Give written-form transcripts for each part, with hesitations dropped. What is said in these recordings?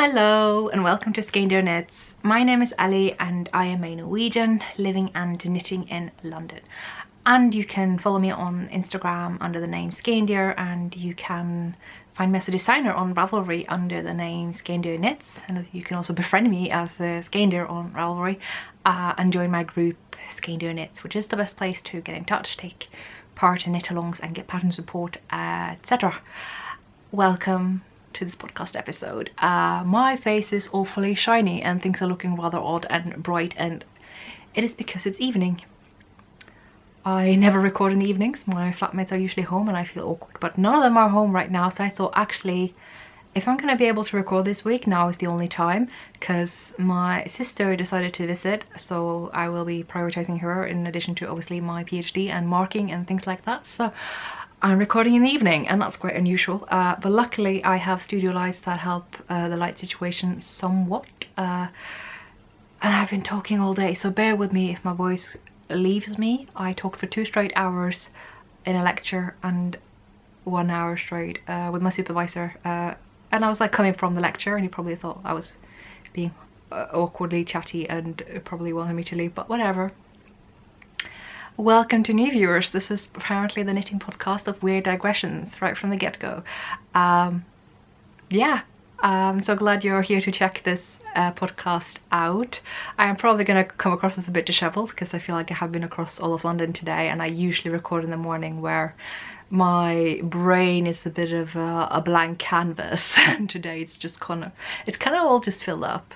Hello and welcome to Skeindeer Knits. My name is Ellie and I am a Norwegian living and knitting in London. And you can follow me on Instagram under the name Skeindeer, and you can find me as a designer on Ravelry under the name Skeindeer Knits, and you can also befriend me as a Skeindeer on Ravelry and join my group Skeindeer Knits, which is the best place to get in touch, take part in knit-alongs and get pattern support, etc. Welcome to this podcast episode. My face is awfully shiny and things are looking rather odd and bright, and it is because it's evening. I never record in the evenings. My flatmates are usually home and I feel awkward, but none of them are home right now, so I thought actually if I'm going to be able to record this week, now is the only time, because my sister decided to visit, so I will be prioritizing her in addition to obviously my PhD and marking and things like that. So I'm recording in the evening and that's quite unusual, but luckily I have studio lights that help the light situation somewhat, and I've been talking all day, so bear with me if my voice leaves me. I talked for 2 straight hours in a lecture and 1 hour straight with my supervisor, and I was like coming from the lecture and he probably thought I was being awkwardly chatty and probably wanted me to leave, but whatever. Welcome to new viewers. This is apparently the knitting podcast of weird digressions right from the get-go. Yeah, I'm so glad you're here to check this podcast out. I am probably going to come across as a bit disheveled because I feel like I have been across all of London today, and I usually record in the morning where my brain is a bit of a blank canvas, and today it's kind of all just filled up.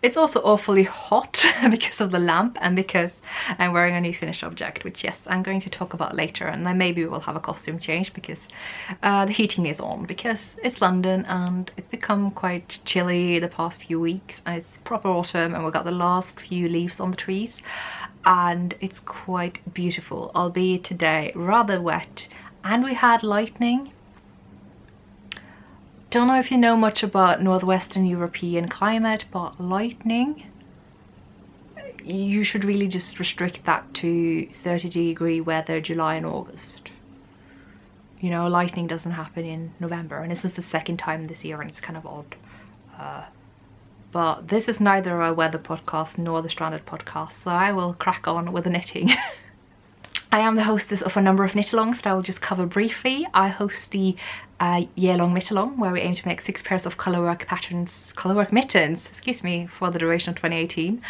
It's also awfully hot because of the lamp and because I'm wearing a new finished object, which yes, I'm going to talk about later, and then maybe we'll have a costume change because the heating is on, because it's London and it's become quite chilly the past few weeks and it's proper autumn and we've got the last few leaves on the trees and it's quite beautiful, albeit today rather wet, and we had lightning. Don't know if you know much about northwestern European climate, but lightning, you should really just restrict that to 30-degree weather July and August. You know, lightning doesn't happen in November, and this is the second time this year and it's kind of odd. But this is neither a weather podcast nor the Stranded podcast, so I will crack on with the knitting. I am the hostess of a number of knit-alongs that I will just cover briefly. I host the year-long knit-along where we aim to make 6 pairs of colourwork mittens, excuse me, for the duration of 2018.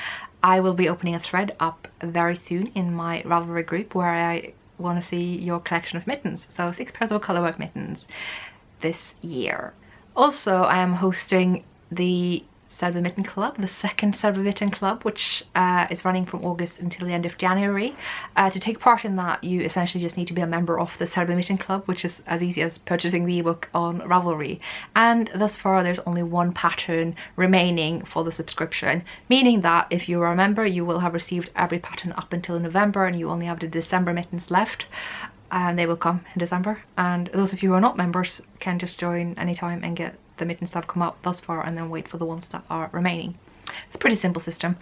I will be opening a thread up very soon in my Ravelry group where I want to see your collection of mittens. So 6 pairs of colourwork mittens this year. Also, I am hosting the Selby Mitten Club, the second Selby Mitten Club, which is running from August until the end of January. To take part in that, you essentially just need to be a member of the Selby Mitten Club, which is as easy as purchasing the ebook on Ravelry. And thus far, there's only 1 pattern remaining for the subscription, meaning that if you are a member, you will have received every pattern up until November, and you only have the December mittens left. And they will come in December. And those of you who are not members can just join anytime and get the mittens that have come out thus far and then wait for the ones that are remaining. It's a pretty simple system,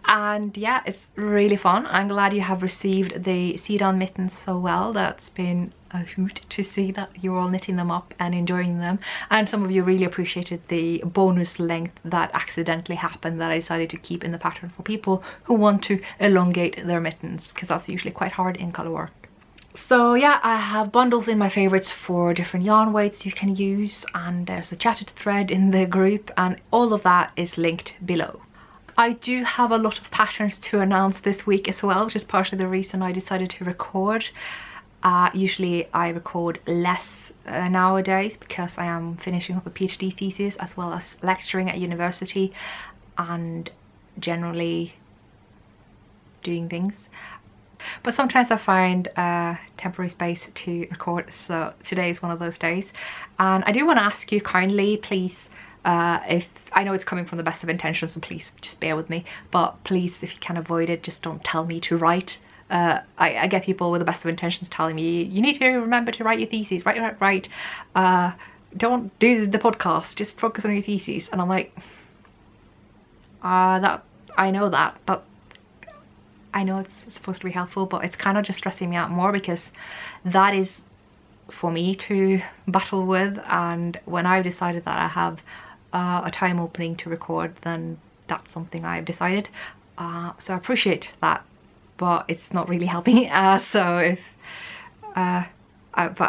and yeah, it's really fun. I'm glad you have received the seed-on mittens so well. That's been a hoot to see that you're all knitting them up and enjoying them, and some of you really appreciated the bonus length that accidentally happened that I decided to keep in the pattern for people who want to elongate their mittens, because that's usually quite hard in colour work. So yeah, I have bundles in my favourites for different yarn weights you can use, and there's a chatted thread in the group, and all of that is linked below. I do have a lot of patterns to announce this week as well, which is partially the reason I decided to record. Usually I record less nowadays because I am finishing up a PhD thesis as well as lecturing at university and generally doing things. But sometimes I find temporary space to record, so today is one of those days. And I do want to ask you kindly, please, if I know it's coming from the best of intentions, so please just bear with me, but please, if you can avoid it, just don't tell me to write. I get people with the best of intentions telling me, you need to remember to write your thesis, write. Don't do the podcast, just focus on your thesis. And I'm like, I know that, but I know it's supposed to be helpful, but it's kind of just stressing me out more because that is for me to battle with. And when I've decided that I have a time opening to record, then that's something I've decided. So I appreciate that, but it's not really helping. But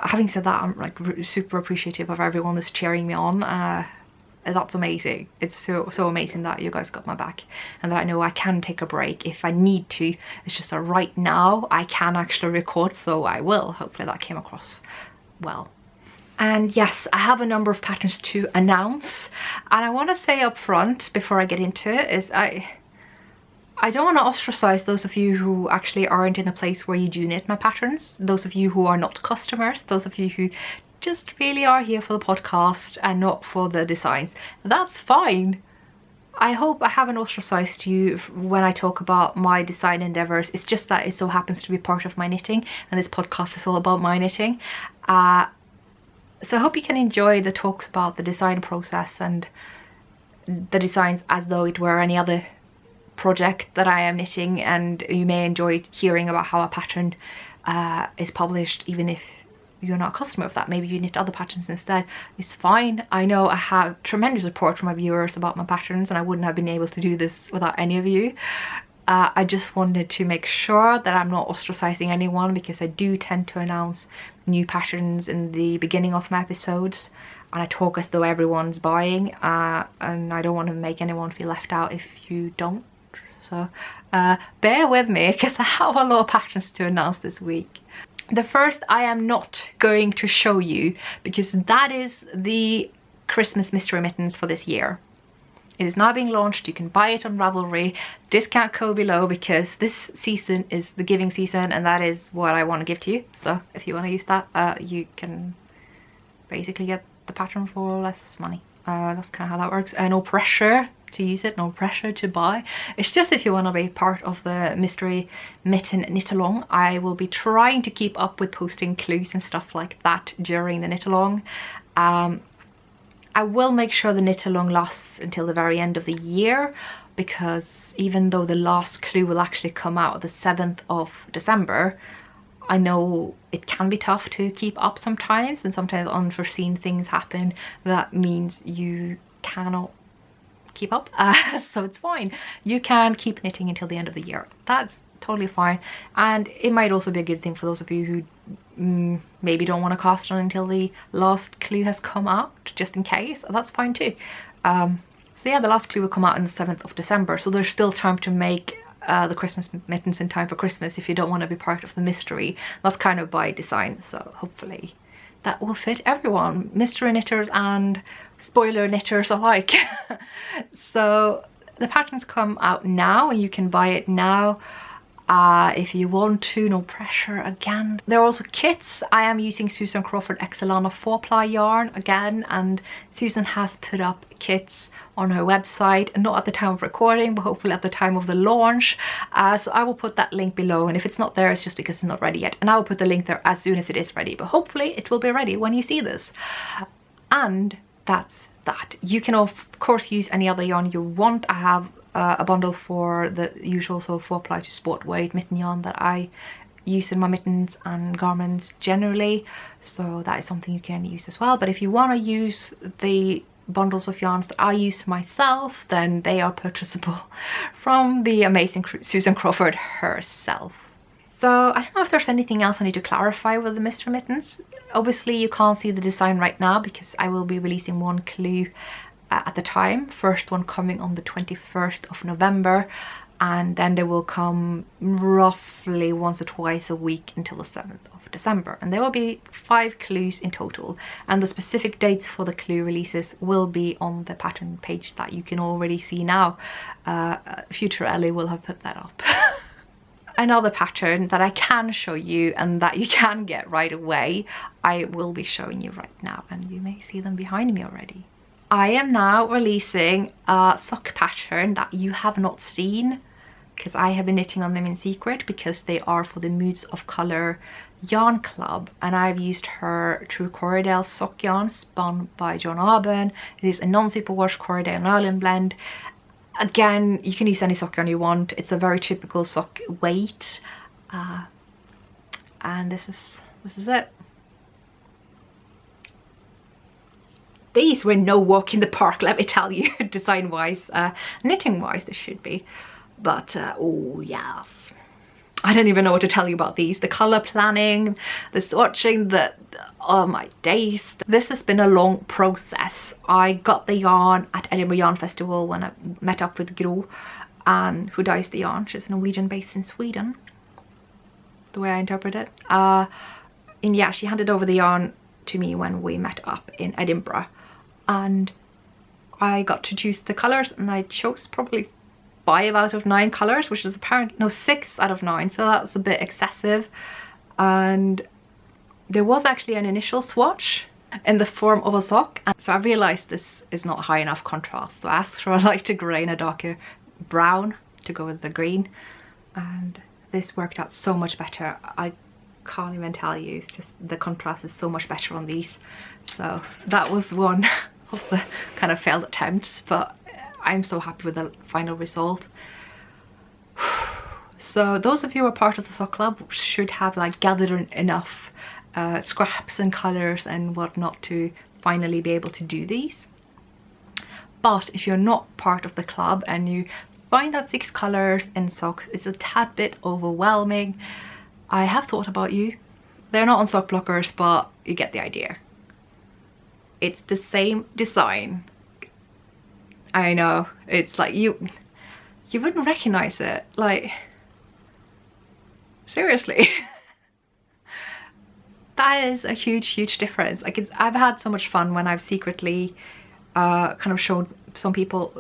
having said that, I'm like super appreciative of everyone that's cheering me on. That's amazing. It's so amazing that you guys got my back, and that I know I can take a break if I need to. It's just that right now I can actually record, so I will. Hopefully that came across well. And yes, I have a number of patterns to announce, and I want to say up front before I get into it is I don't want to ostracize those of you who actually aren't in a place where you do knit my patterns, those of you who are not customers, those of you who just really are here for the podcast and not for the designs. That's fine. I hope I haven't ostracized you when I talk about my design endeavors. It's just that it so happens to be part of my knitting, and this podcast is all about my knitting. So I hope you can enjoy the talks about the design process and the designs as though it were any other project that I am knitting, and you may enjoy hearing about how a pattern is published even if you're not a customer of that. Maybe you knit other patterns instead. It's fine. I know I have tremendous support from my viewers about my patterns, and I wouldn't have been able to do this without any of you. I just wanted to make sure that I'm not ostracizing anyone, because I do tend to announce new patterns in the beginning of my episodes, and I talk as though everyone's buying, and I don't want to make anyone feel left out if you don't. So bear with me, because I have a lot of patterns to announce this week. The first I am not going to show you, because that is the Christmas mystery mittens for this year. It is now being launched. You can buy it on Ravelry. Discount code below, because this season is the giving season, and that is what I want to give to you. So if you want to use that, you can basically get the pattern for less money. That's kind of how that works. No pressure to use it, no pressure to buy. It's just if you want to be part of the mystery mitten knit along. I will be trying to keep up with posting clues and stuff like that during the knit along. I will make sure the knit along lasts until the very end of the year, because even though the last clue will actually come out the 7th of December, I know it can be tough to keep up sometimes, and sometimes unforeseen things happen that means you cannot keep up. So it's fine. You can keep knitting until the end of the year. That's totally fine, and it might also be a good thing for those of you who maybe don't want to cast on until the last clue has come out, just in case. That's fine too. So yeah, the last clue will come out on the 7th of December, so there's still time to make the Christmas mittens in time for Christmas if you don't want to be part of the mystery. That's kind of by design, so hopefully that will fit everyone, mystery knitters and spoiler knitters alike. So the patterns come out now, and you can buy it now if you want to, no pressure again. There are also kits. I am using Susan Crawford Excelana 4-ply yarn again, and Susan has put up kits on her website, not at the time of recording, but hopefully at the time of the launch. So I will put that link below, and if it's not there, it's just because it's not ready yet, and I will put the link there as soon as it is ready, but hopefully it will be ready when you see this. And that's that. You can of course use any other yarn you want. I have a bundle for the usual sort of 4-ply to sport weight mitten yarn that I use in my mittens and garments generally, so that is something you can use as well. But if you want to use the bundles of yarns that I use myself, then they are purchasable from the amazing Susan Crawford herself. So I don't know if there's anything else I need to clarify with the mystery mittens. Obviously you can't see the design right now because I will be releasing one clue at the time. First one coming on the 21st of November, and then they will come roughly once or twice a week until the 7th of December, and there will be 5 clues in total, and the specific dates for the clue releases will be on the pattern page that you can already see now. Future Ellie will have put that up. Another pattern that I can show you and that you can get right away, I will be showing you right now, and you may see them behind me already. I am now releasing a sock pattern that you have not seen, because I have been knitting on them in secret, because they are for the Moods of Colour yarn club, and I've used her True Corriedale sock yarn spun by John Arben. It is a non-superwash Corriedale Merlin blend. Again, you can use any sock yarn you want. It's a very typical sock weight, and this is it. these were no walk in the park, let me tell you. Design wise, knitting wise they should be, but oh yes, I don't even know what to tell you about these. The color planning, the swatching, oh my days. This has been a long process. I got the yarn at Edinburgh Yarn Festival when I met up with Gro, and who dyes the yarn. She's a Norwegian based in Sweden, the way I interpret it. And yeah, she handed over the yarn to me when we met up in Edinburgh, and I got to choose the colors, and I chose probably 5 out of 9 colors, which is apparently no 6 out of 9, so that's a bit excessive. And there was actually an initial swatch in the form of a sock, and so I realized this is not high enough contrast, so I asked for a lighter grey and a darker brown to go with the green, and this worked out so much better. I can't even tell you, it's just the contrast is so much better on these. So that was one of the kind of failed attempts, but I'm so happy with the final result. So those of you who are part of the sock club should have like gathered enough scraps and colors and whatnot to finally be able to do these. But if you're not part of the club and you find that 6 colors in socks is a tad bit overwhelming, I have thought about you. They're not on sock blockers, but you get the idea. It's the same design. I know, it's like you wouldn't recognize it, like seriously. That is a huge difference. Like I've had so much fun when I've secretly kind of shown some people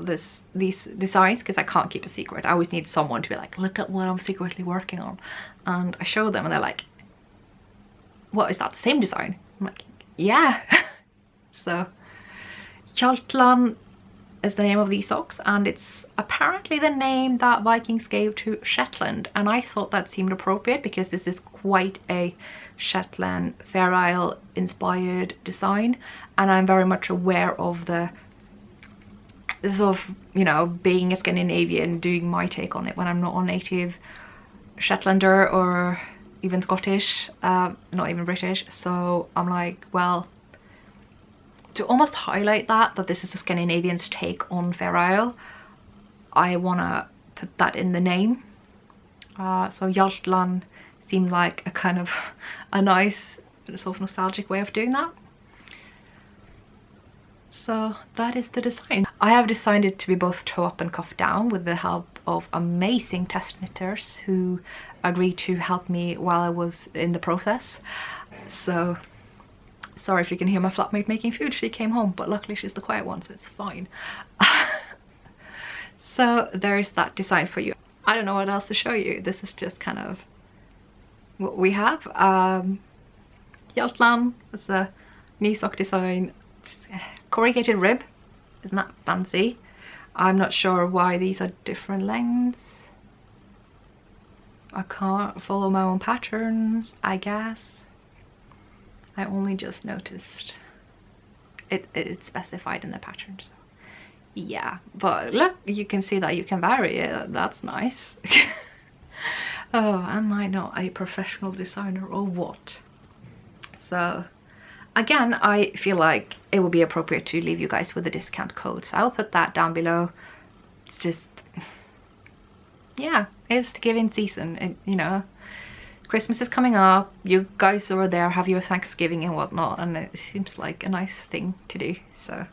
these designs, because I can't keep a secret. I always need someone to be like, look at what I'm secretly working on, and I show them and they're like, what, is that the same design? I'm like, yeah. So Hjaltland is the name of these socks, and it's apparently the name that Vikings gave to Shetland, and I thought that seemed appropriate because this is quite a Shetland Fair Isle inspired design, and I'm very much aware of the sort of, you know, being a Scandinavian, doing my take on it when I'm not a native Shetlander or even Scottish, not even British. So I'm like, well, to almost highlight that this is a Scandinavian's take on Fair Isle, I want to put that in the name. So Hjaltland seemed like a kind of a nice sort of nostalgic way of doing that. So that is the design. I have designed it to be both toe up and cuff down with the help of amazing test knitters who agreed to help me while I was in the process. So sorry if you can hear my flatmate making food. She came home, but luckily she's the quiet one, so it's fine. So there's that design for you. I don't know what else to show you. This is just kind of what we have. Hjaltland is a new sock design. Corrugated rib, isn't that fancy? I'm not sure why these are different lengths. I can't follow my own patterns, I guess. I only just noticed it's specified in the pattern, so yeah. But look, you can see that you can vary it. That's nice. Oh, am I not a professional designer or what? So again, I feel like it would be appropriate to leave you guys with a discount code, so I'll put that down below. It's just, yeah, it's the giving season, and you know, Christmas is coming up, you guys over there have your Thanksgiving and whatnot, and it seems like a nice thing to do. So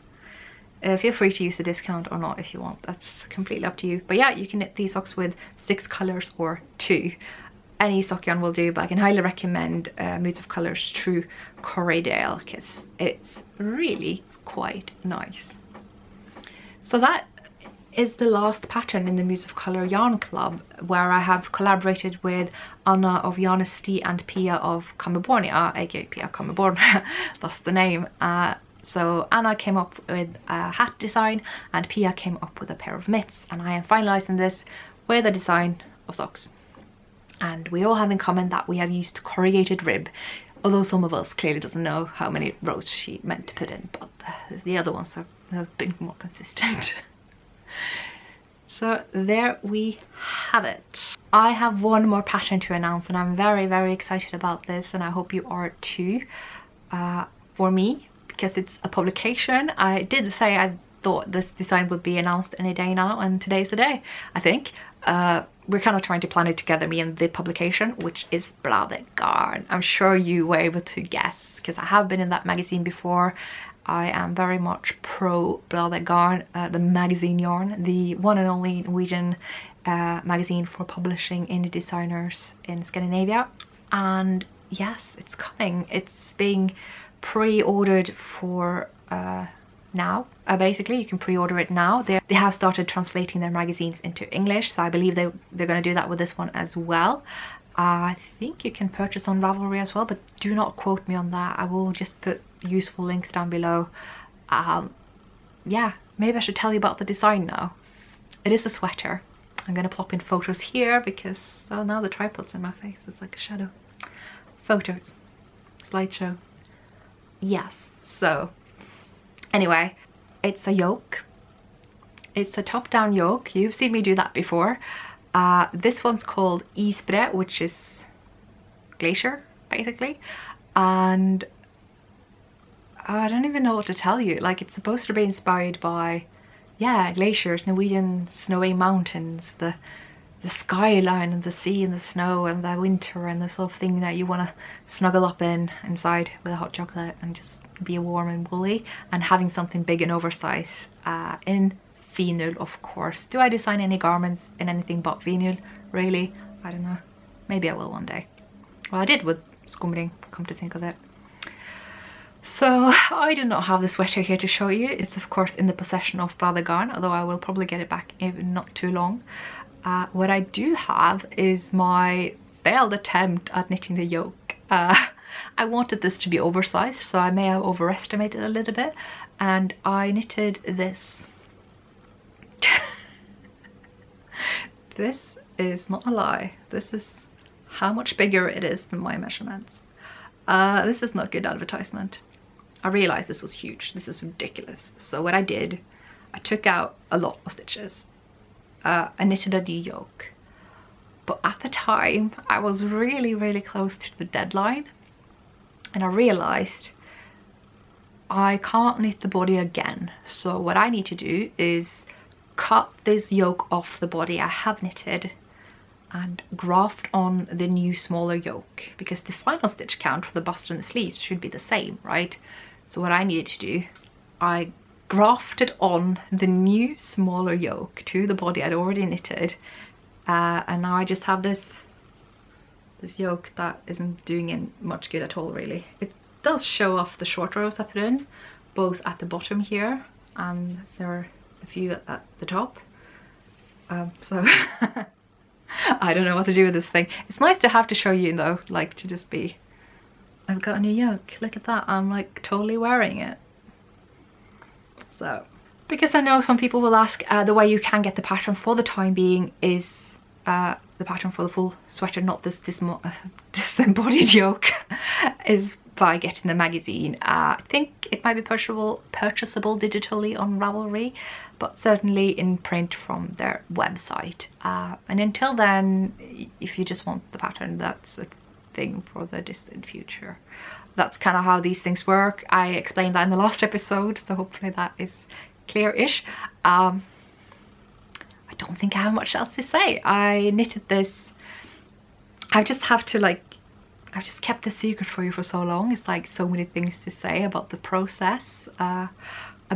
feel free to use the discount or not if you want. That's completely up to you. But yeah, you can knit these socks with 6 colors or 2. Any sock yarn will do, but I can highly recommend Moods of Colours True Corriedale, because it's really quite nice. So that is the last pattern in the Moods of Colour Yarn Club, where I have collaborated with Anna of Yarnesty and Pia of Kammerbornia, aka Pia Kammerborn. That's the name. So Anna came up with a hat design and Pia came up with a pair of mitts, and I am finalising this with a design of socks. And we all have in common that we have used corrugated rib, although some of us clearly doesn't know how many rows she meant to put in, but the other ones have been more consistent. So there we have it. I have one more pattern to announce, and I'm very excited about this, and I hope you are too. For me, because it's a publication. I did say I thought this design would be announced any day now, and today's the day, I think. We're kind of trying to plan it together, me and the publication, which is Bladet Garn. I'm sure you were able to guess, because I have been in that magazine before. I am very much pro Bladet Garn, the magazine yarn, the one and only Norwegian magazine for publishing indie designers in Scandinavia. And yes, it's coming. It's being pre-ordered for now. Basically, you can pre-order it now. They have started translating their magazines into English, so I believe they're going to do that with this one as well. I think you can purchase on Ravelry as well, but do not quote me on that. I will just put useful links down below. Yeah, maybe I should tell you about the design now. It is a sweater. I'm going to plop in photos here because, oh, now the tripod's in my face. It's like a shadow. Photos. Slideshow. Yes, so anyway, it's a yoke. It's a top-down yoke. You've seen me do that before. This one's called Isbre, which is glacier, basically. And I don't even know what to tell you. Like, it's supposed to be inspired by, yeah, glaciers, Norwegian snowy mountains, the skyline and the sea and the snow and the winter, and the sort of thing that you want to snuggle up inside with a hot chocolate and just be warm and woolly, and having something big and oversized in vinyl, of course. Do I design any garments in anything but vinyl? Really? I don't know. Maybe I will one day. Well, I did with Skumring, come to think of it. So I do not have the sweater here to show you. It's of course in the possession of Bladet Garn, although I will probably get it back in not too long. What I do have is my failed attempt at knitting the yoke. I wanted this to be oversized, so I may have overestimated a little bit, and I knitted this. This is not a lie. This is how much bigger it is than my measurements. This is not good advertisement. I realized this was huge. This is ridiculous. So what I did, I took out a lot of stitches. I knitted a new yoke. But at the time, I was really close to the deadline. And I realized I can't knit the body again. So what I need to do is cut this yoke off the body I have knitted and graft on the new smaller yoke, because the final stitch count for the bust and the sleeves should be the same, right? So what I needed to do, I grafted on the new smaller yoke to the body I'd already knitted, and now I just have this yoke that isn't doing it much good at all, really. It does show off the short rows I put in, both at the bottom here, and there are a few at the top. So I don't know what to do with this thing. It's nice to have to show you though, like to just be, I've got a new yoke, look at that, I'm like totally wearing it. So, because I know some people will ask, the way you can get the pattern for the time being is the pattern for the full sweater, not this disembodied yoke, is by getting the magazine. I think it might be purchasable digitally on Ravelry, but certainly in print from their website. And until then, if you just want the pattern, that's a thing for the distant future. That's kind of how these things work. I explained that in the last episode, so hopefully that is clear-ish. I don't think I have much else to say. I knitted this. I just have to like, I've just kept the secret for you for so long. It's like so many things to say about the process. I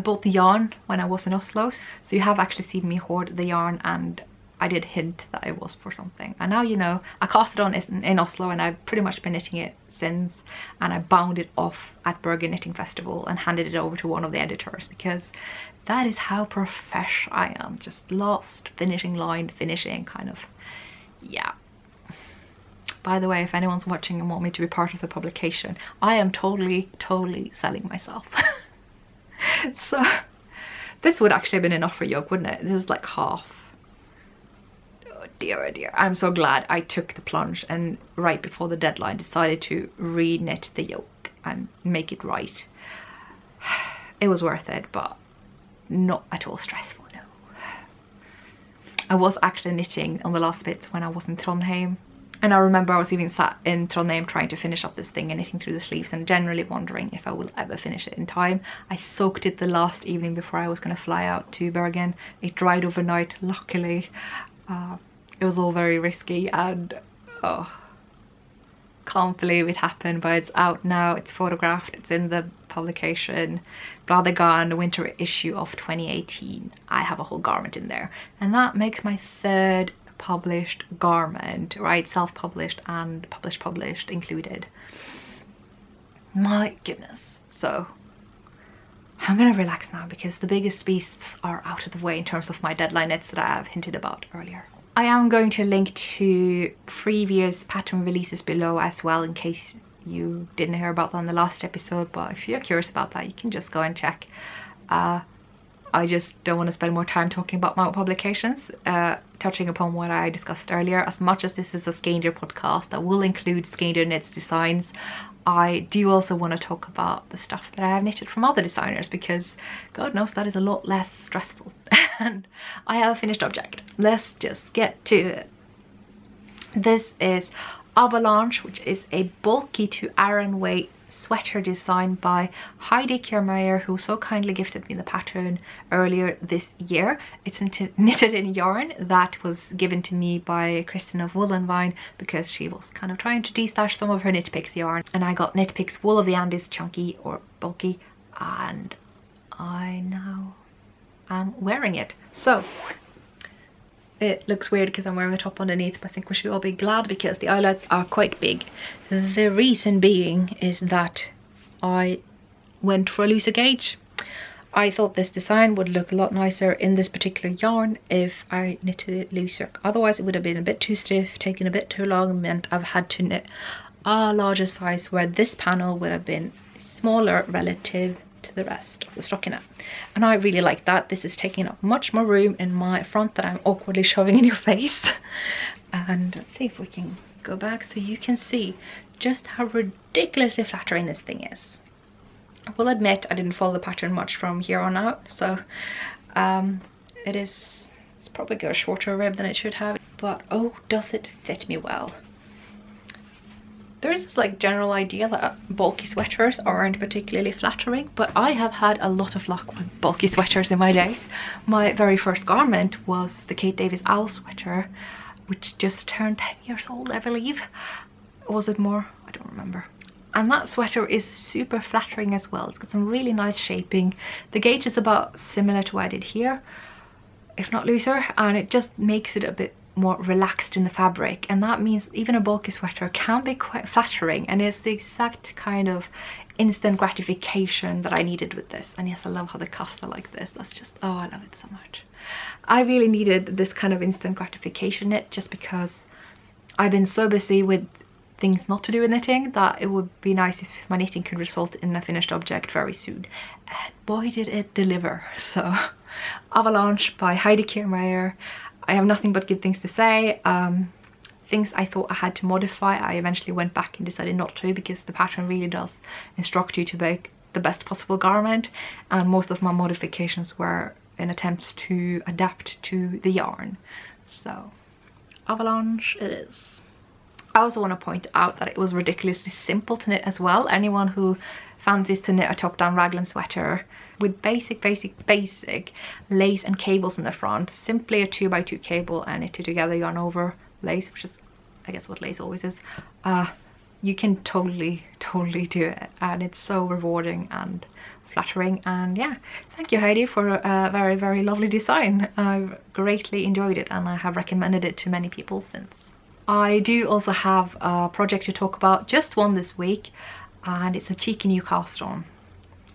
bought the yarn when I was in Oslo, so you have actually seen me hoard the yarn, and I did hint that it was for something. And now you know. I cast it on in Oslo, and I've pretty much been knitting it since, and I bound it off at Bergen Knitting Festival and handed it over to one of the editors, because that is how profesh I am. Just lost finishing line, finishing kind of, yeah. By the way, if anyone's watching and want me to be part of the publication, I am totally selling myself. So this would actually have been enough for yoke, wouldn't it? This is like half. Oh dear. I'm so glad I took the plunge and right before the deadline decided to re-knit the yoke and make it right. It was worth it, but not at all stressful, no. I was actually knitting on the last bits when I was in Trondheim And I remember I was even sat in Trondheim trying to finish up this thing and knitting through the sleeves and generally wondering if I will ever finish it in time. I soaked it the last evening before I was going to fly out to Bergen. It dried overnight, luckily. It was all very risky, and oh, can't believe it happened, but it's out now, it's photographed, it's in the publication Bladegarn, the winter issue of 2018. I have a whole garment in there, and that makes my third published garment, right? Self-published and published included. My goodness. So I'm gonna relax now because the biggest beasts are out of the way in terms of my deadline knits that I have hinted about earlier. I am going to link to previous pattern releases below as well, in case you didn't hear about that in the last episode, but if you're curious about that, you can just go and check. I just don't want to spend more time talking about my publications, touching upon what I discussed earlier. As much as this is a Skeindeer podcast that will include Skeindeer Knits designs, I do also want to talk about the stuff that I have knitted from other designers, because God knows that is a lot less stressful. And I have a finished object. Let's just get to it. This is Avalanche, which is a bulky to Aran weight sweater designed by Heidi Kiermeier, who so kindly gifted me the pattern earlier this year. It's knitted in yarn that was given to me by Kristen of Wool and Vine, because she was kind of trying to de-stash some of her Knit Picks yarn, and I got Knit Picks Wool of the Andes chunky or bulky, and I now am wearing it. So it looks weird because I'm wearing a top underneath, but I think we should all be glad because the eyelets are quite big. The reason being is that I went for a looser gauge. I thought this design would look a lot nicer in this particular yarn if I knitted it looser. Otherwise it would have been a bit too stiff, taken a bit too long, and meant I've had to knit a larger size, where this panel would have been smaller relative to the rest of the stockinette, and I really like that. This is taking up much more room in my front that I'm awkwardly shoving in your face. And let's see if we can go back so you can see just how ridiculously flattering this thing is. I will admit I didn't follow the pattern much from here on out, so it's probably got a shorter rib than it should have, but oh, does it fit me well. There is this like general idea that bulky sweaters aren't particularly flattering, but I have had a lot of luck with bulky sweaters in my days. My very first garment was the Kate Davis owl sweater, which just turned 10 years old, I believe. Was it more? I don't remember. And that sweater is super flattering as well. It's got some really nice shaping. The gauge is about similar to what I did here, if not looser, and it just makes it a bit more relaxed in the fabric, and that means even a bulky sweater can be quite flattering, and it's the exact kind of instant gratification that I needed with this. And yes, I love how the cuffs are like this. That's just, oh, I love it so much. I really needed this kind of instant gratification knit, just because I've been so busy with things not to do with knitting that it would be nice if my knitting could result in a finished object very soon, and boy did it deliver. So Avalanche by Heidi Kiermeier. I have nothing but good things to say. Things I thought I had to modify, I eventually went back and decided not to, because the pattern really does instruct you to make the best possible garment, and most of my modifications were in attempts to adapt to the yarn. So Avalanche it is. I also want to point out that it was ridiculously simple to knit as well. Anyone who fancies to knit a top-down raglan sweater with basic lace and cables in the front, simply a 2x2 cable and knitted together yarn over lace, which is I guess what lace always is, you can totally do it, and it's so rewarding and flattering. And yeah, thank you Heidi for a very lovely design. I've greatly enjoyed it, and I have recommended it to many people since. I do also have a project to talk about, just one this week, and it's a cheeky new cast on.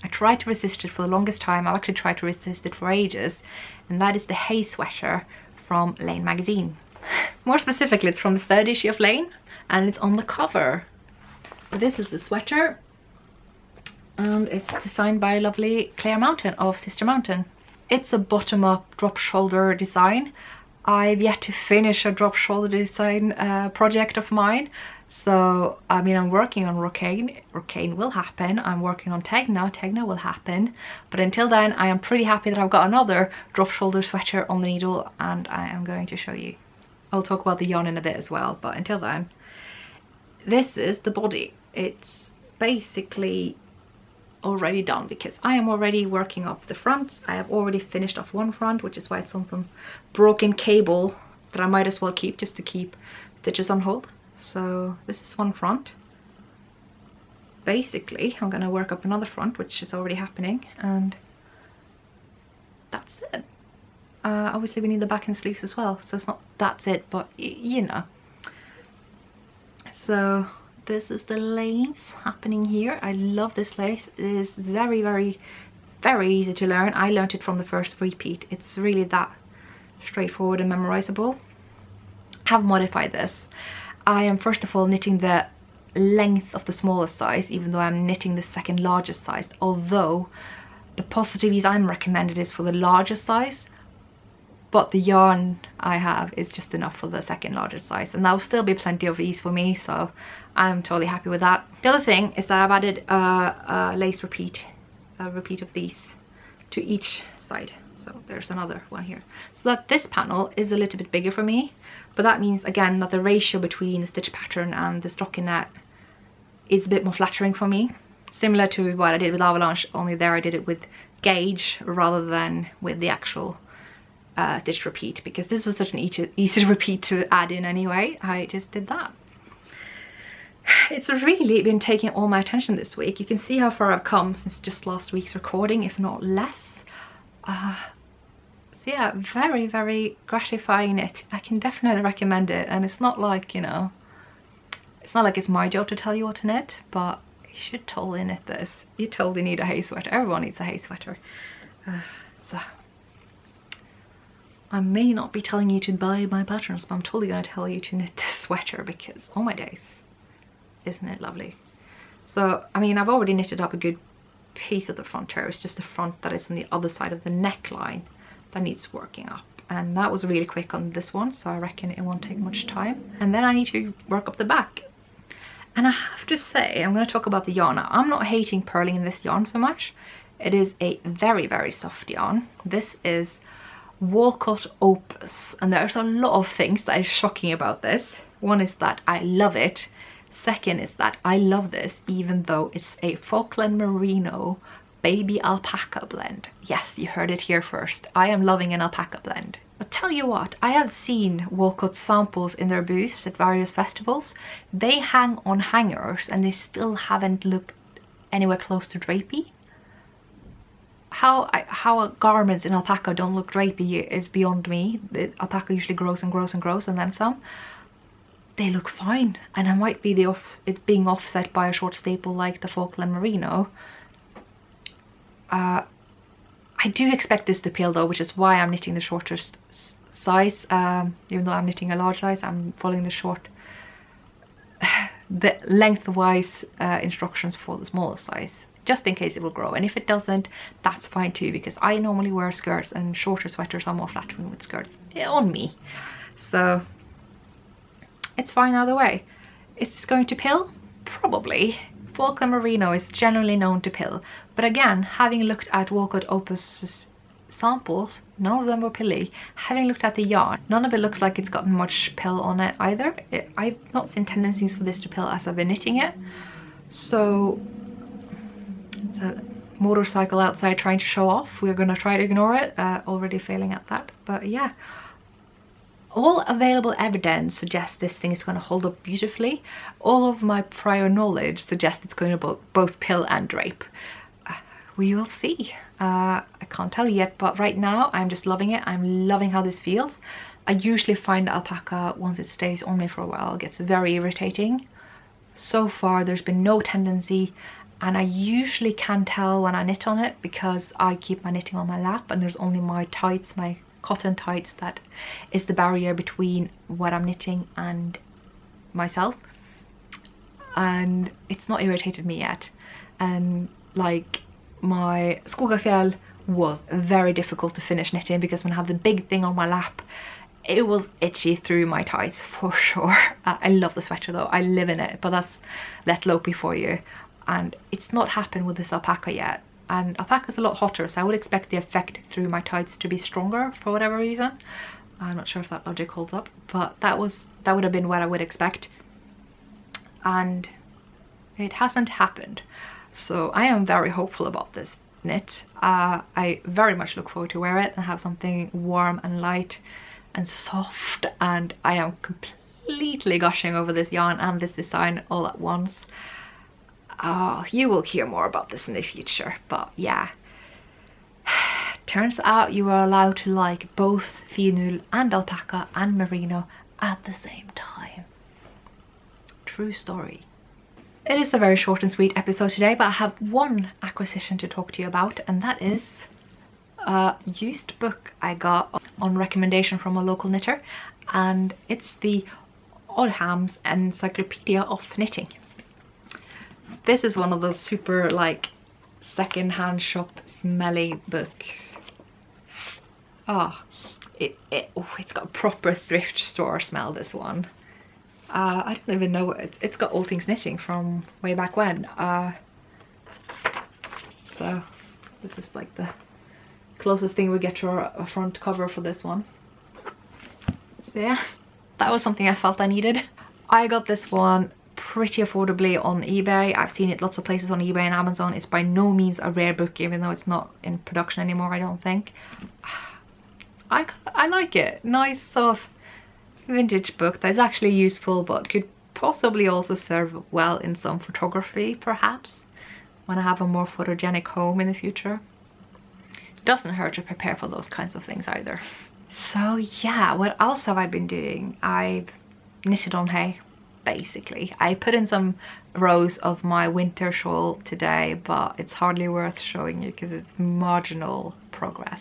I tried to resist it for the longest time. I've actually tried to resist it for ages, and that is the Hay sweater from Lane magazine. More specifically, it's from the 3rd issue of Lane, and it's on the cover. This is the sweater, and it's designed by lovely Claire Mountain of Sister Mountain. It's a bottom-up drop shoulder design. I've yet to finish a drop shoulder design project of mine. So, I mean, I'm working on Rocane. Rocane will happen. I'm working on Tegna. Tegna will happen. But until then, I am pretty happy that I've got another drop shoulder sweater on the needle, and I am going to show you. I'll talk about the yarn in a bit as well, but until then, this is the body. It's basically already done because I am already working up the front. I have already finished off one front, which is why it's on some broken cable that I might as well keep just to keep stitches on hold. So this is one front. Basically I'm going to work up another front, which is already happening, and that's it. Obviously we need the back and sleeves as well, so it's not that's it, but you know. So this is the lace happening here. I love this lace. It is very, very, very easy to learn. I learned it from the first repeat. It's really that straightforward and memorizable. I have modified this. I am first of all knitting the length of the smallest size, even though I'm knitting the second largest size, although the positive ease I'm recommended is for the largest size, but the yarn I have is just enough for the second largest size, and that will still be plenty of ease for me, so I'm totally happy with that. The other thing is that I've added a lace repeat, a repeat of these to each side. So there's another one here, so that this panel is a little bit bigger for me, but that means again that the ratio between the stitch pattern and the stockinette is a bit more flattering for me, similar to what I did with Avalanche, only there I did it with gauge rather than with the actual stitch repeat, because this was such an easy repeat to add in anyway. I just did that. It's really been taking all my attention this week. You can see how far I've come since just last week's recording, if not less. So yeah, very, very gratifying knit. I can definitely recommend it, and it's not like, you know, it's not like it's my job to tell you what to knit, but you should totally knit this. You totally need a hay sweater. Everyone needs a hay sweater. So I may not be telling you to buy my patterns, but I'm totally going to tell you to knit this sweater because, oh my days, isn't it lovely? So, I mean, I've already knitted up a good piece of the front here. It's just the front that is on the other side of the neckline that needs working up. And that was really quick on this one, so I reckon it won't take much time. And then I need to work up the back. And I have to say, I'm going to talk about the yarn now. I'm not hating purling in this yarn so much. It is a very, very soft yarn. This is Walcott Opus, and there's a lot of things that is shocking about this. One is that I love it. Second is that I love this even though it's a Falkland Merino baby alpaca blend. Yes, you heard it here first. I am loving an alpaca blend. But tell you what, I have seen Walcott samples in their booths at various festivals. They hang on hangers and they still haven't looked anywhere close to drapey. How garments in alpaca don't look drapey is beyond me. The alpaca usually grows and grows and grows and then some. They look fine, and it might be it's being offset by a short staple like the Falkland Merino. I do expect this to peel though, which is why I'm knitting the shortest size. Even though I'm knitting a large size, I'm following the lengthwise instructions for the smaller size, just in case it will grow. And if it doesn't, that's fine too, because I normally wear skirts and shorter sweaters are more flattering with skirts on me. So it's fine either way. Is this going to pill? Probably. Falkland Merino is generally known to pill, but again, having looked at Walcott Opus's samples, none of them were pilly. Having looked at the yarn, none of it looks like it's gotten much pill on it either. I've not seen tendencies for this to pill as I've been knitting it. So it's a motorcycle outside trying to show off. We're going to try to ignore it. Already failing at that, but yeah. All available evidence suggests this thing is going to hold up beautifully. All of my prior knowledge suggests it's going to both pill and drape. We will see. I can't tell you yet, but right now I'm just loving it. I'm loving how this feels. I usually find alpaca, once it stays on me for a while, gets very irritating. So far there's been no tendency, and I usually can tell when I knit on it because I keep my knitting on my lap and there's only my tights, my cotton tights, that is the barrier between what I'm knitting and myself, and it's not irritated me yet. And like my Skogafjell was very difficult to finish knitting because when I had the big thing on my lap, it was itchy through my tights for sure. I love the sweater though, I live in it, but that's let lopey for you. And it's not happened with this alpaca yet. And alpaca's a lot hotter, so I would expect the effect through my tights to be stronger for whatever reason. I'm not sure if that logic holds up, but that would have been what I would expect. and it hasn't happened. So I am very hopeful about this knit. I very much look forward to wear it and have something warm and light and soft, and I am completely gushing over this yarn and this design all at once. You will hear more about this in the future, but yeah. Turns out you are allowed to like both fionul and alpaca and merino at the same time. True story. It is a very short and sweet episode today, but I have one acquisition to talk to you about, and that is a used book I got on recommendation from a local knitter, and it's the Odhams Encyclopaedia of Knitting. This is one of those super like second-hand shop smelly books. It's got a proper thrift store smell, this one. I don't even know it's got All Things Knitting from way back when. So this is like the closest thing we get to a front cover for this one. So yeah, that was something I felt I needed. I got this one pretty affordably on eBay. I've seen it lots of places on eBay and Amazon. It's by no means a rare book, even though it's not in production anymore, I don't think. I like it. Nice soft vintage book that's actually useful, but could possibly also serve well in some photography, perhaps, when I have a more photogenic home in the future. Doesn't hurt to prepare for those kinds of things either. So yeah, what else have I been doing? I've knitted on hay, basically. I put in some rows of my winter shawl today, but it's hardly worth showing you because it's marginal progress.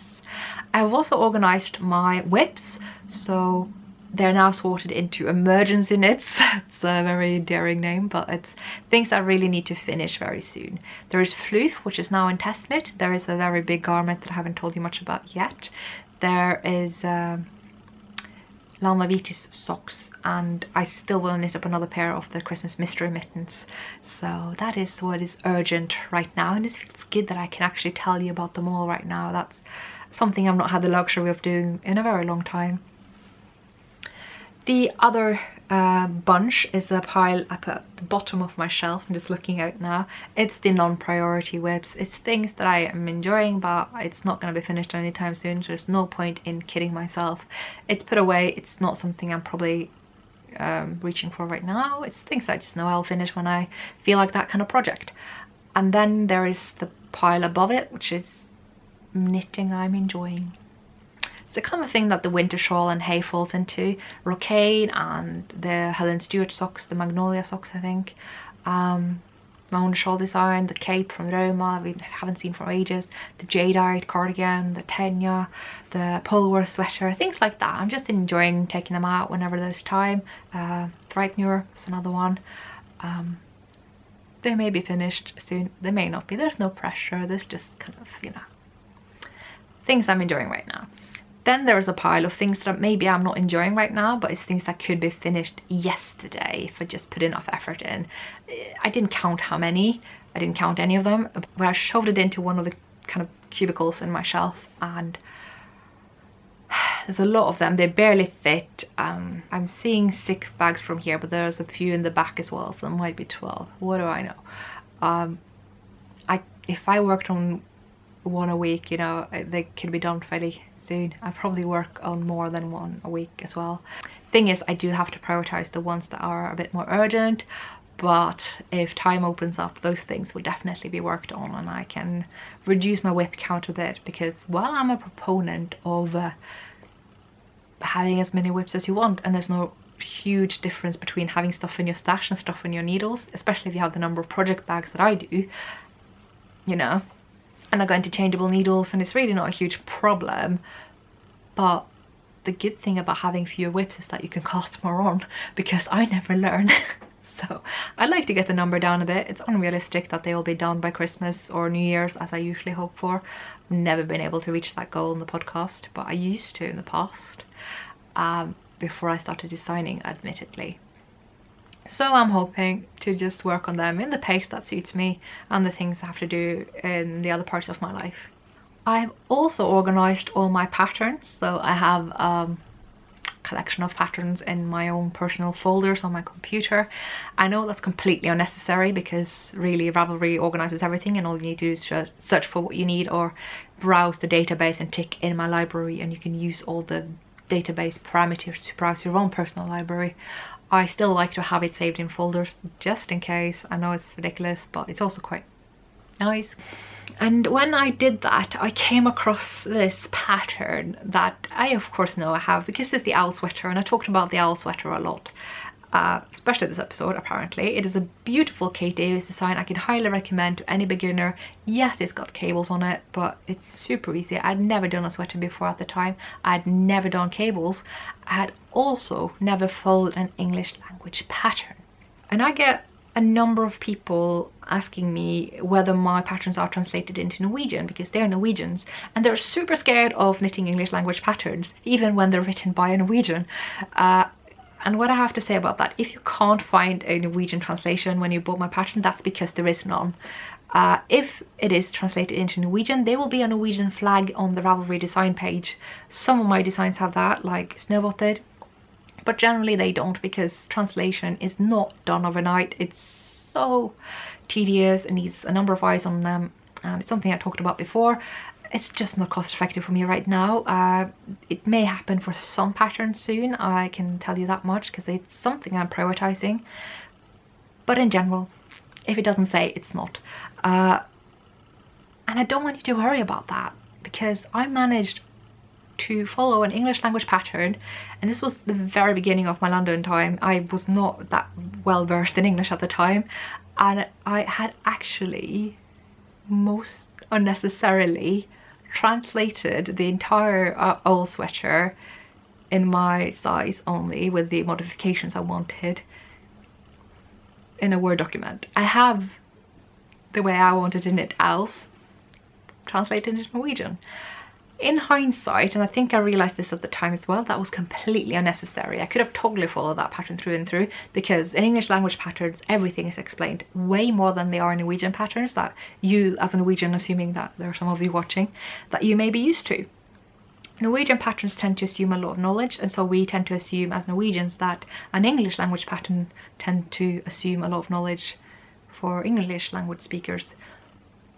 I've also organized my whips, so they're now sorted into emergency knits. It's a very daring name, but it's things I really need to finish very soon. There is floof, which is now in test knit. There is a very big garment that I haven't told you much about yet. There is Lama Vitis socks, and I still will knit up another pair of the Christmas mystery mittens. So that is what is urgent right now, and it feels good that I can actually tell you about them all right now. That's something I've not had the luxury of doing in a very long time. The other bunch is a pile up at the bottom of my shelf. I'm just looking out now. It's the non-priority whips. It's things that I am enjoying, but it's not going to be finished anytime soon, so there's no point in kidding myself. It's put away. It's not something I'm probably reaching for right now. It's things I just know I'll finish when I feel like that kind of project. And then there is the pile above it, which is knitting I'm enjoying. The kind of thing that the winter shawl and hay falls into. Brocade and the Helen Stewart socks, the Magnolia socks, I think. My own shawl design, the cape from Roma we haven't seen for ages, the jadeite cardigan, the Tenya, the Polworth sweater, things like that. I'm just enjoying taking them out whenever there's time. Threipnur is another one. They may be finished soon, they may not be. There's no pressure. There's just kind of, you know, things I'm enjoying right now. Then there's a pile of things that maybe I'm not enjoying right now, but it's things that could be finished yesterday if I just put enough effort in. I didn't count how many. I didn't count any of them, but I shoved it into one of the kind of cubicles in my shelf, and there's a lot of them. They barely fit. I'm seeing 6 bags from here, but there's a few in the back as well, so there might be 12. What do I know? If I worked on one a week, you know, they could be done fairly soon. I probably work on more than one a week as well. Thing is, I do have to prioritize the ones that are a bit more urgent, but if time opens up, those things will definitely be worked on, and I can reduce my whip count a bit, because while I'm a proponent of having as many whips as you want, and there's no huge difference between having stuff in your stash and stuff in your needles, especially if you have the number of project bags that I do, you know, and I got interchangeable needles, and it's really not a huge problem. But the good thing about having fewer whips is that you can cast more on, because I never learn. So I'd like to get the number down a bit. It's unrealistic that they will be done by Christmas or New Year's, as I usually hope for. I've never been able to reach that goal in the podcast, but I used to in the past, before I started designing, admittedly. So I'm hoping to just work on them in the pace that suits me and the things I have to do in the other parts of my life. I've also organized all my patterns. So I have collection of patterns in my own personal folders on my computer. I know that's completely unnecessary because really Ravelry organizes everything and all you need to do is search for what you need or browse the database and tick in my library, and you can use all the database parameters to browse your own personal library. I still like to have it saved in folders just in case. I know it's ridiculous, but it's also quite nice. And when I did that, I came across this pattern that I of course know I have because it's the owl sweater, and I talked about the owl sweater a lot, especially this episode apparently. It is a beautiful Kate Davis design. I can highly recommend to any beginner. Yes, it's got cables on it, but it's super easy. I'd never done a sweater before at the time. I'd never done cables. I had also never followed an English language pattern. And I get a number of people asking me whether my patterns are translated into Norwegian because they're Norwegians and they're super scared of knitting English language patterns even when they're written by a Norwegian. And what I have to say about that, if you can't find a Norwegian translation when you bought my pattern, that's because there is none. If it is translated into Norwegian, there will be a Norwegian flag on the Ravelry design page. Some of my designs have that, like Snøvåtter, but generally they don't because translation is not done overnight. It's so tedious, it needs a number of eyes on them, and it's something I talked about before. It's just not cost effective for me right now. It may happen for some patterns soon, I can tell you that much, because it's something I'm prioritizing. But in general, if it doesn't say, it's not. And I don't want you to worry about that because I managed to follow an English language pattern, and this was the very beginning of my London time. I was not that well versed in English at the time, and I had actually most unnecessarily translated the entire owl sweater in my size only with the modifications I wanted in a Word document. I have the way I wanted to knit owls translated into Norwegian. In hindsight, and I think I realized this at the time as well, that was completely unnecessary. I could have totally followed that pattern through and through because in English language patterns everything is explained way more than they are in Norwegian patterns that you as a Norwegian, assuming that there are some of you watching, that you may be used to. Norwegian patterns tend to assume a lot of knowledge, and so we tend to assume as Norwegians that an English language pattern tend to assume a lot of knowledge for English language speakers.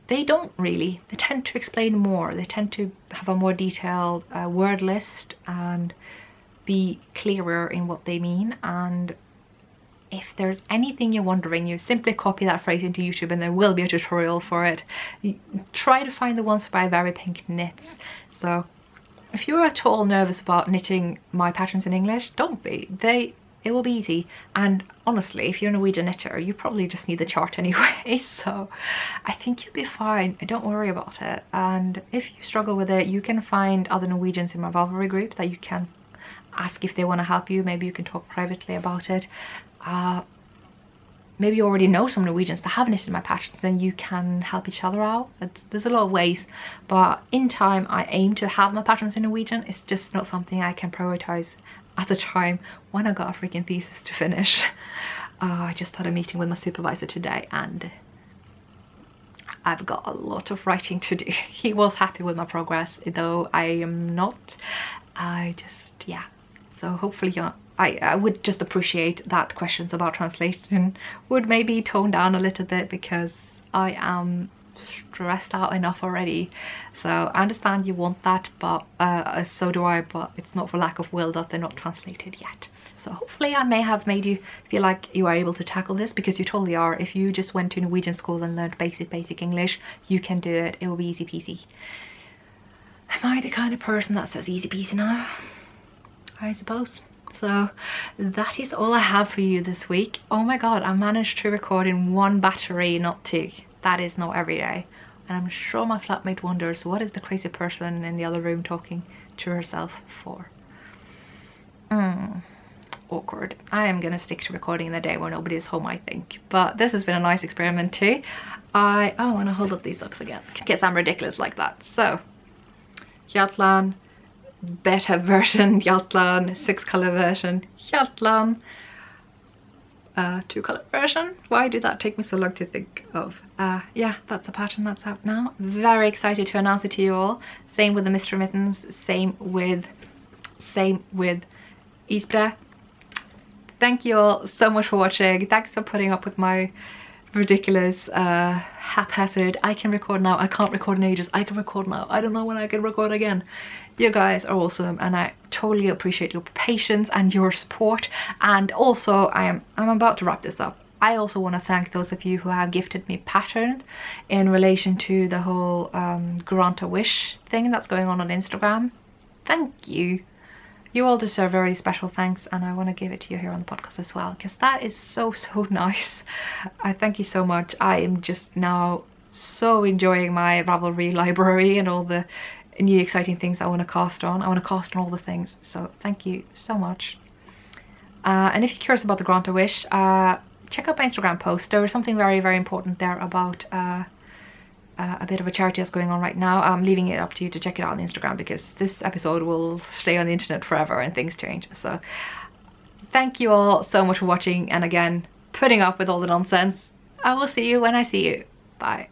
They don't really. They tend to explain more. They tend to have a more detailed word list and be clearer in what they mean. And if there's anything you're wondering, you simply copy that phrase into YouTube and there will be a tutorial for it. Try to find the ones by Very Pink Knits. So if you're at all nervous about knitting my patterns in English, don't be. It will be easy, and honestly, if you're a Norwegian knitter, you probably just need the chart anyway, so I think you'll be fine. Don't worry about it. And if you struggle with it, you can find other Norwegians in my Ravelry group that you can ask if they want to help you. Maybe you can talk privately about it. Maybe you already know some Norwegians that have knitted my patterns and you can help each other out. There's a lot of ways, but in time I aim to have my patterns in Norwegian. It's just not something I can prioritize at the time when I got a freaking thesis to finish. I just had a meeting with my supervisor today and I've got a lot of writing to do. He was happy with my progress, though I am not. Yeah. So hopefully I would just appreciate that questions about translation would maybe tone down a little bit because I am stressed out enough already. So I understand you want that, but so do I, but it's not for lack of will that they're not translated yet. So hopefully I may have made you feel like you are able to tackle this, because you totally are. If you just went to Norwegian school and learned basic English, you can do it. It will be easy peasy. Am I the kind of person that says easy peasy now? I suppose. So that is all I have for you this week. Oh my god, I managed to record in one battery, not two. That is not every day. And I'm sure my flatmate wonders, what is the crazy person in the other room talking to herself for? Awkward. I am gonna stick to recording in the day where nobody is home, I think. But this has been a nice experiment too. I want to hold up these socks again. Guess I'm ridiculous like that. So, Hjaltland, beta version, Hjaltland, 6-color version, Hjaltland, 2-color version. Why did that take me so long to think of? Yeah, that's a pattern that's out now. Very excited to announce it to you all. Same with the mystery mittens, same with Isbre. Thank you all so much for watching. Thanks for putting up with my ridiculous haphazard I can record now, I can't record in ages, I can record now, I don't know when I can record again. You guys are awesome and I totally appreciate your patience and your support. And also I'm about to wrap this up. I also want to thank those of you who have gifted me patterns in relation to the whole grant a wish thing that's going on Instagram. Thank you. You all deserve very special thanks, and I want to give it to you here on the podcast as well, because that is so nice. I thank you so much. I am just now so enjoying my Ravelry library and all the new exciting things I want to cast on. I want to cast on all the things, so thank you so much. And if you're curious about the grant a wish, check out my Instagram post. There is something very important there about a bit of a charity that's going on right now. I'm leaving it up to you to check it out on Instagram, because this episode will stay on the internet forever and things change. So thank you all so much for watching, and again, putting up with all the nonsense. I will see you when I see you. Bye.